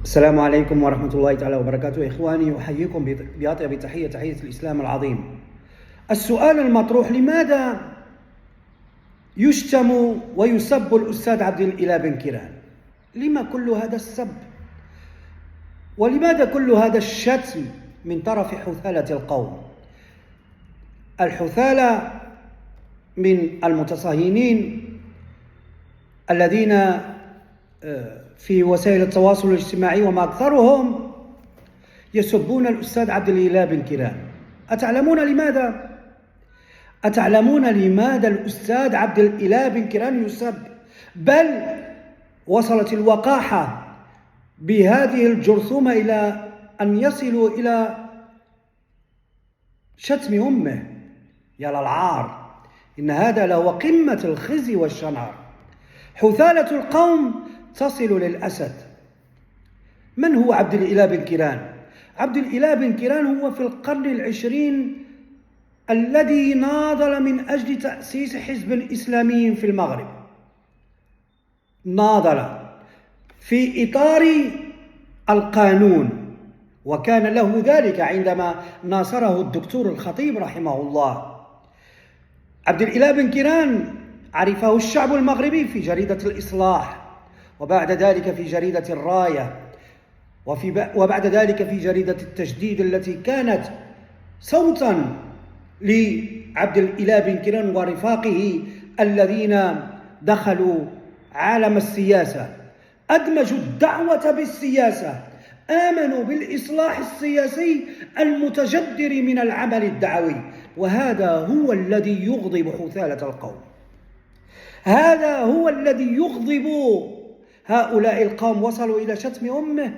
السلام عليكم ورحمة الله تعالى وبركاته. إخواني، أحييكم بأطيب تحية الإسلام العظيم. السؤال المطروح: لماذا يشتم ويسب الأستاذ عبد الإله بن كيران؟ لما كل هذا السب؟ ولماذا كل هذا الشتم من طرف حثالة القوم؟ الحثالة من المتصهينين الذين في وسائل التواصل الاجتماعي وما أكثرهم يسبون الأستاذ عبد الإله بن كيران. أتعلمون لماذا؟ أتعلمون لماذا الأستاذ عبد الإله بن كيران يسب؟ بل وصلت الوقاحة بهذه الجرثومة إلى أن يصلوا إلى شتم أمه. يا للعار، إن هذا لهو قمة الخزي والشنار. حثالة القوم تصل للأسد. من هو عبد الإله بن كيران؟ عبد الإله بن كيران هو في القرن العشرين الذي ناضل من أجل تأسيس حزب إسلامي في المغرب. ناضل في إطار القانون، وكان له ذلك عندما ناصره الدكتور الخطيب رحمه الله. عبد الإله بن كيران عرفه الشعب المغربي في جريدة الإصلاح، وبعد ذلك في جريدة الراية، وبعد ذلك في جريدة التجديد التي كانت صوتا لعبد الإله بن كيران ورفاقه الذين دخلوا عالم السياسة، أدمجوا الدعوة بالسياسة، آمنوا بالإصلاح السياسي المتجدر من العمل الدعوي. وهذا هو الذي يغضب حثالة القوم، هذا هو الذي يغضب هؤلاء القوم. وصلوا إلى شتم أمه